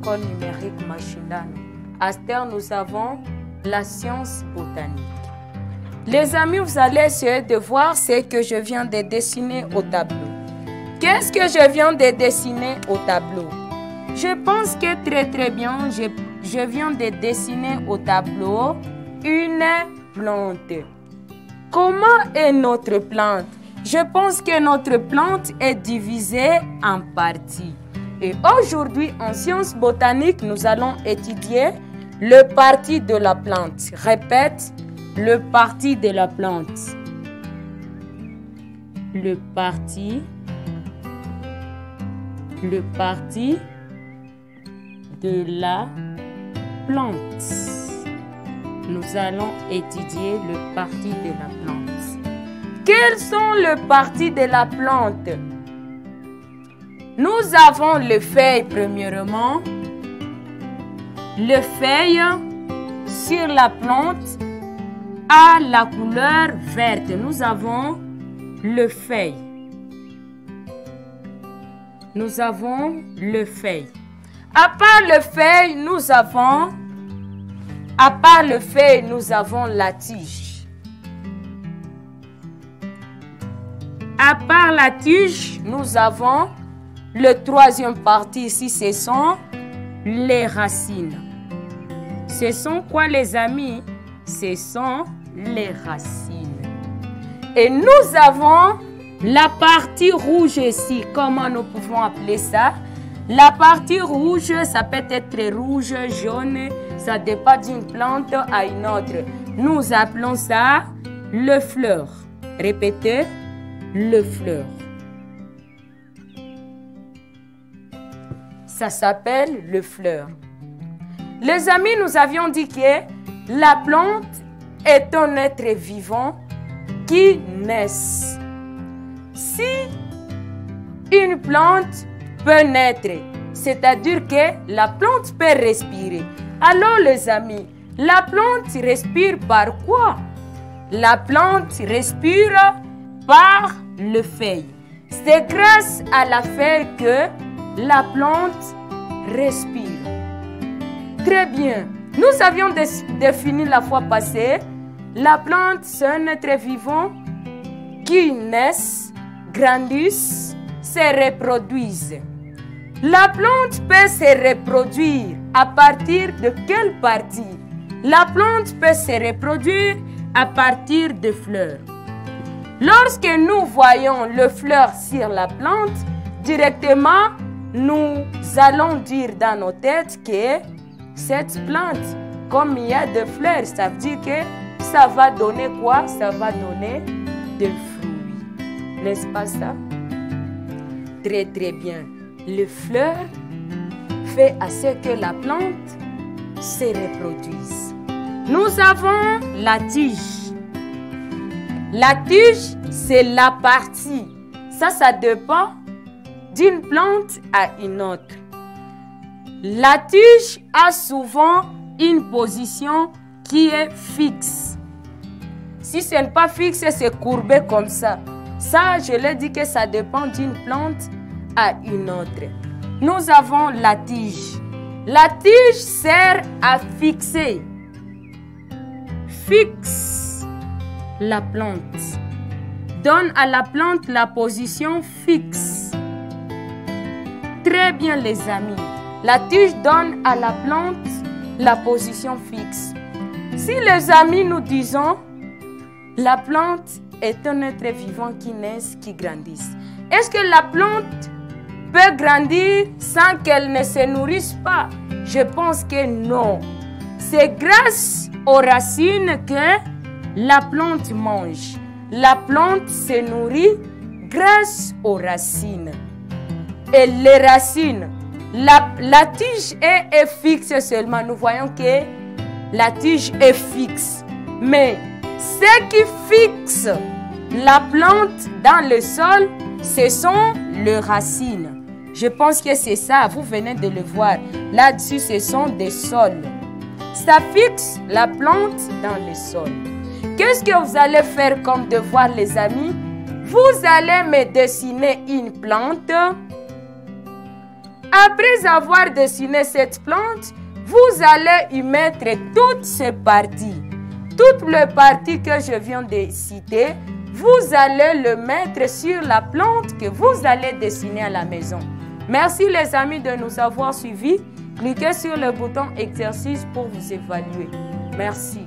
l'école numérique Mashindano. À cette heure, nous avons la science botanique. Les amis, vous allez essayer de voir ce que je viens de dessiner au tableau. Qu'est-ce que je viens de dessiner au tableau? Je pense que très bien, je viens de dessiner au tableau une plante. Comment est notre plante? Je pense que notre plante est divisée en parties. Et aujourd'hui, en sciences botaniques, nous allons étudier le parti de la plante. Répète, le parti de la plante. Le parti de la plante. Nous allons étudier le parti de la plante. Quels sont les parties de la plante? Nous avons les feuilles premièrement. Les feuilles sur la plante a la couleur verte. Nous avons les feuilles. Nous avons les feuilles. À part les feuilles, nous avons la tige. À part la tige, nous avons le troisième partie ici, ce sont les racines. Ce sont quoi les amis? Ce sont les racines. Et nous avons la partie rouge ici. Comment nous pouvons appeler ça? La partie rouge, ça peut être rouge, jaune, ça dépend d'une plante à une autre. Nous appelons ça le fleur. Répétez, le fleur. Ça s'appelle le fleur. Les amis, nous avions dit que la plante est un être vivant qui naît. Si une plante peut naître, c'est-à-dire que la plante peut respirer. Alors les amis, la plante respire par quoi? La plante respire par le feuille. C'est grâce à la feuille que la plante respire. Très bien. Nous avions défini la fois passée, la plante c'est un être vivant qui naît, grandissent, se reproduisent. La plante peut se reproduire à partir de quelle partie? La plante peut se reproduire à partir de fleurs. Lorsque nous voyons le fleur sur la plante, directement, nous allons dire dans nos têtes que cette plante, comme il y a des fleurs, ça veut dire que ça va donner quoi? Ça va donner des fruits. N'est-ce pas ça? Très bien. Le fleur fait à ce que la plante se reproduise. Nous avons la tige. La tige, c'est la partie. Ça dépend d'une plante à une autre. La tige a souvent une position qui est fixe. Si ce n'est pas fixe, c'est courbé comme ça. Ça, je l'ai dit que ça dépend d'une plante à une autre. Nous avons la tige. La tige sert à fixer. Fixe la plante. Donne à la plante la position fixe. Très bien les amis. La tige donne à la plante la position fixe. Si les amis nous disons, la plante est un être vivant qui naît, qui grandit. Est-ce que la plante peut grandir sans qu'elle ne se nourrisse pas? Je pense que non. C'est grâce aux racines que la plante mange. La plante se nourrit grâce aux racines. Et les racines, la tige est fixe seulement. Nous voyons que la tige est fixe. Mais ce qui fixe la plante dans le sol, ce sont les racines. Je pense que c'est ça, vous venez de le voir. Là-dessus, ce sont des sols. Ça fixe la plante dans le sol. Qu'est-ce que vous allez faire comme devoir, les amis? Vous allez me dessiner une plante. Après avoir dessiné cette plante, vous allez y mettre toutes ces parties. Toutes les parties que je viens de citer, vous allez le mettre sur la plante que vous allez dessiner à la maison. Merci les amis de nous avoir suivis. Cliquez sur le bouton exercice pour vous évaluer. Merci.